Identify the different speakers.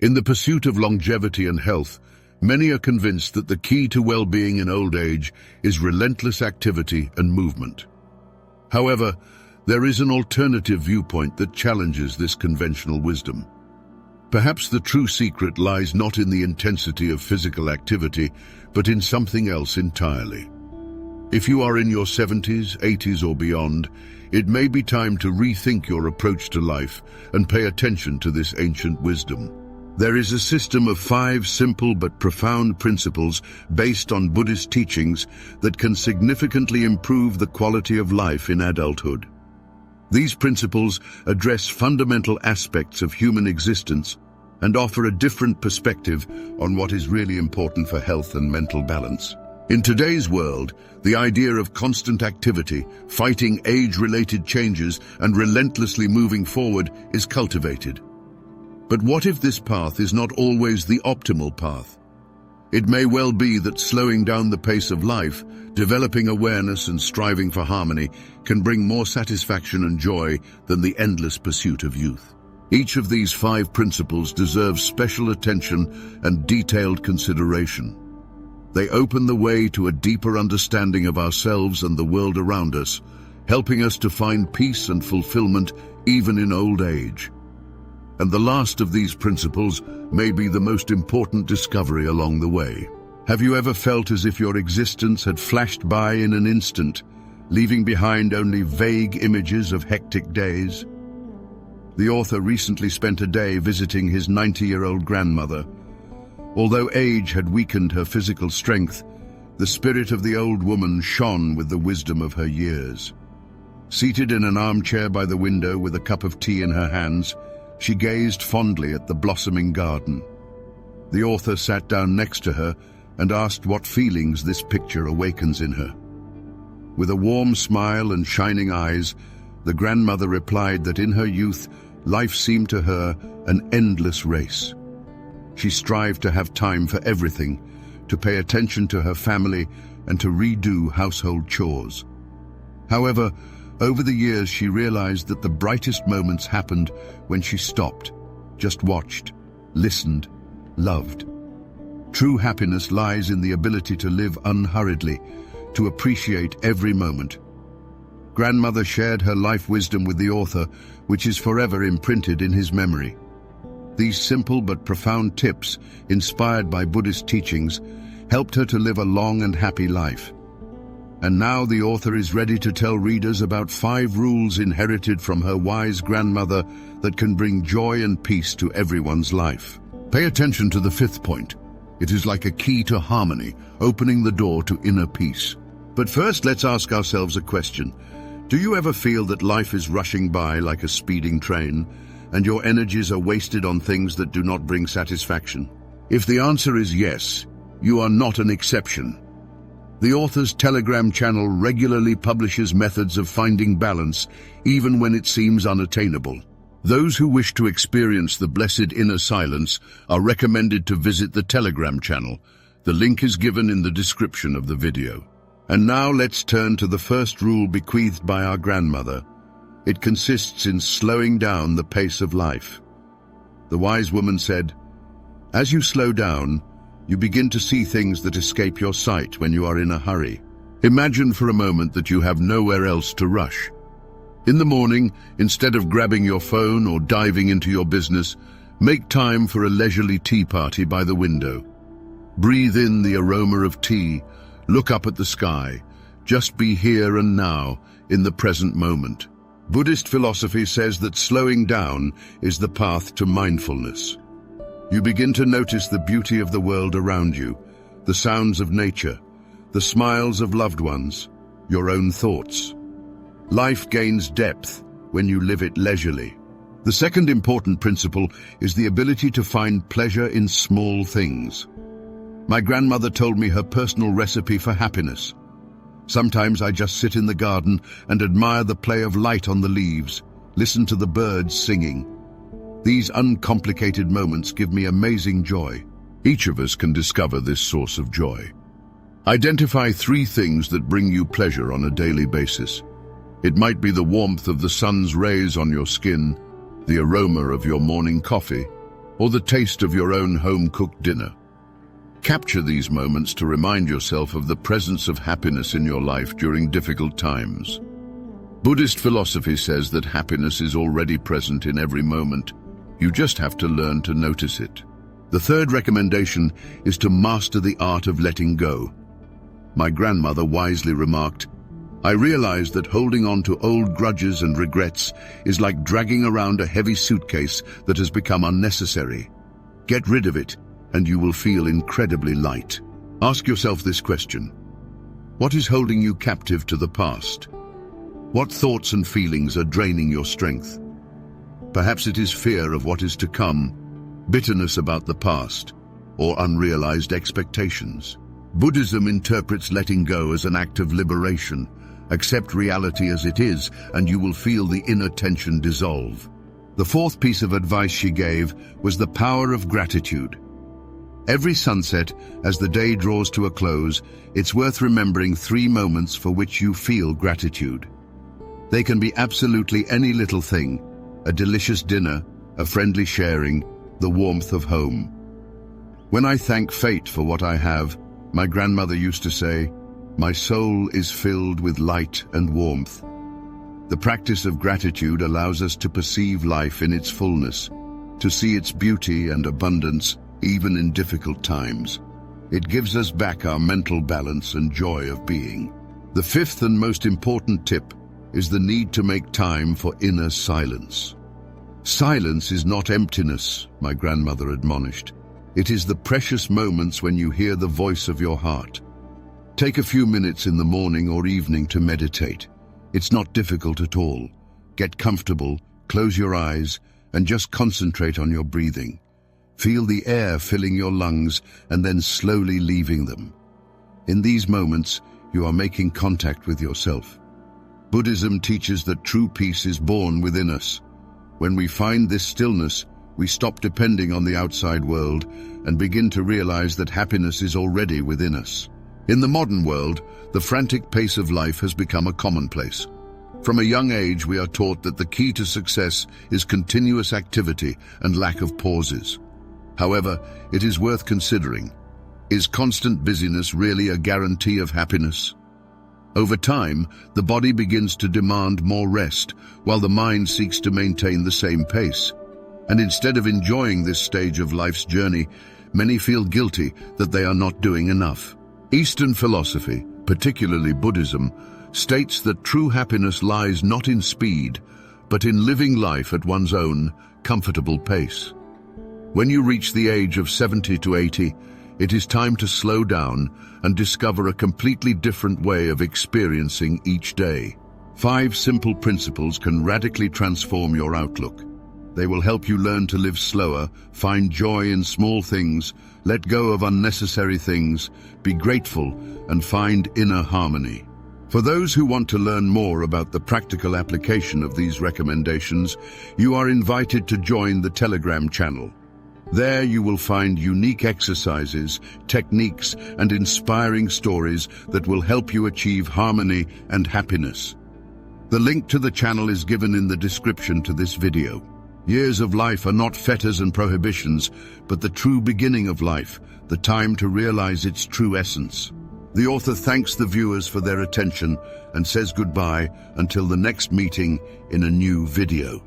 Speaker 1: In the pursuit of longevity and health, many are convinced that the key to well-being in old age is relentless activity and movement. However, there is an alternative viewpoint that challenges this conventional wisdom. Perhaps the true secret lies not in the intensity of physical activity, but in something else entirely. If you are in your 70s, 80s or beyond, it may be time to rethink your approach to life and pay attention to this ancient wisdom. There is a system of 5 simple but profound principles based on Buddhist teachings that can significantly improve the quality of life in adulthood. These principles address fundamental aspects of human existence and offer a different perspective on what is really important for health and mental balance. In today's world, the idea of constant activity, fighting age-related changes, and relentlessly moving forward is cultivated. But what if this path is not always the optimal path? It may well be that slowing down the pace of life, developing awareness and striving for harmony can bring more satisfaction and joy than the endless pursuit of youth. Each of these 5 principles deserves special attention and detailed consideration. They open the way to a deeper understanding of ourselves and the world around us, helping us to find peace and fulfillment even in old age. And the last of these principles may be the most important discovery along the way. Have you ever felt as if your existence had flashed by in an instant, leaving behind only vague images of hectic days? The author recently spent a day visiting his 90-year-old grandmother. Although age had weakened her physical strength, the spirit of the old woman shone with the wisdom of her years. Seated in an armchair by the window with a cup of tea in her hands, she gazed fondly at the blossoming garden. The author sat down next to her and asked what feelings this picture awakens in her. With a warm smile and shining eyes, the grandmother replied that in her youth, life seemed to her an endless race. She strived to have time for everything, to pay attention to her family and to redo household chores. However, over the years she realized that the brightest moments happened when she stopped, just watched, listened, loved. True happiness lies in the ability to live unhurriedly, to appreciate every moment. Grandmother shared her life wisdom with the author, which is forever imprinted in his memory. These simple but profound tips, inspired by Buddhist teachings, helped her to live a long and happy life. And now the author is ready to tell readers about 5 rules inherited from her wise grandmother that can bring joy and peace to everyone's life. Pay attention to the 5th point. It is like a key to harmony, opening the door to inner peace. But first, let's ask ourselves a question. Do you ever feel that life is rushing by like a speeding train, and your energies are wasted on things that do not bring satisfaction? If the answer is yes, you are not an exception. The author's Telegram channel regularly publishes methods of finding balance, even when it seems unattainable. Those who wish to experience the blessed inner silence are recommended to visit the Telegram channel. The link is given in the description of the video. And now let's turn to the first rule bequeathed by our grandmother. It consists in slowing down the pace of life. The wise woman said, "As you slow down, you begin to see things that escape your sight when you are in a hurry. Imagine for a moment that you have nowhere else to rush. In the morning, instead of grabbing your phone or diving into your business, make time for a leisurely tea party by the window. Breathe in the aroma of tea, look up at the sky, just be here and now, in the present moment." Buddhist philosophy says that slowing down is the path to mindfulness. You begin to notice the beauty of the world around you, the sounds of nature, the smiles of loved ones, your own thoughts. Life gains depth when you live it leisurely. The second important principle is the ability to find pleasure in small things. My grandmother told me her personal recipe for happiness. Sometimes I just sit in the garden and admire the play of light on the leaves, listen to the birds singing. These uncomplicated moments give me amazing joy. Each of us can discover this source of joy. Identify 3 things that bring you pleasure on a daily basis. It might be the warmth of the sun's rays on your skin, the aroma of your morning coffee, or the taste of your own home-cooked dinner. Capture these moments to remind yourself of the presence of happiness in your life during difficult times. Buddhist philosophy says that happiness is already present in every moment. You just have to learn to notice it. The third recommendation is to master the art of letting go. My grandmother wisely remarked, "I realized that holding on to old grudges and regrets is like dragging around a heavy suitcase that has become unnecessary. Get rid of it, and you will feel incredibly light." Ask yourself this question: what is holding you captive to the past? What thoughts and feelings are draining your strength? Perhaps it is fear of what is to come, bitterness about the past, or unrealized expectations. Buddhism interprets letting go as an act of liberation. Accept reality as it is, and you will feel the inner tension dissolve. The fourth piece of advice she gave was the power of gratitude. Every sunset, as the day draws to a close, it's worth remembering 3 moments for which you feel gratitude. They can be absolutely any little thing: a delicious dinner, a friendly sharing, the warmth of home. When I thank fate for what I have, my grandmother used to say, "My soul is filled with light and warmth." The practice of gratitude allows us to perceive life in its fullness, to see its beauty and abundance even in difficult times. It gives us back our mental balance and joy of being. The fifth and most important tip is the need to make time for inner silence. Silence is not emptiness, my grandmother admonished. It is the precious moments when you hear the voice of your heart. Take a few minutes in the morning or evening to meditate. It's not difficult at all. Get comfortable, close your eyes, and just concentrate on your breathing. Feel the air filling your lungs and then slowly leaving them. In these moments, you are making contact with yourself. Buddhism teaches that true peace is born within us. When we find this stillness, we stop depending on the outside world and begin to realize that happiness is already within us. In the modern world, the frantic pace of life has become a commonplace. From a young age, we are taught that the key to success is continuous activity and lack of pauses. However, it is worth considering: is constant busyness really a guarantee of happiness? Over time, the body begins to demand more rest, while the mind seeks to maintain the same pace. And instead of enjoying this stage of life's journey, many feel guilty that they are not doing enough. Eastern philosophy, particularly Buddhism, states that true happiness lies not in speed, but in living life at one's own, comfortable pace. When you reach the age of 70 to 80, it is time to slow down and discover a completely different way of experiencing each day. 5 simple principles can radically transform your outlook. They will help you learn to live slower, find joy in small things, let go of unnecessary things, be grateful, and find inner harmony. For those who want to learn more about the practical application of these recommendations, you are invited to join the Telegram channel. There you will find unique exercises, techniques, and inspiring stories that will help you achieve harmony and happiness. The link to the channel is given in the description to this video. Years of life are not fetters and prohibitions, but the true beginning of life, the time to realize its true essence. The author thanks the viewers for their attention and says goodbye until the next meeting in a new video.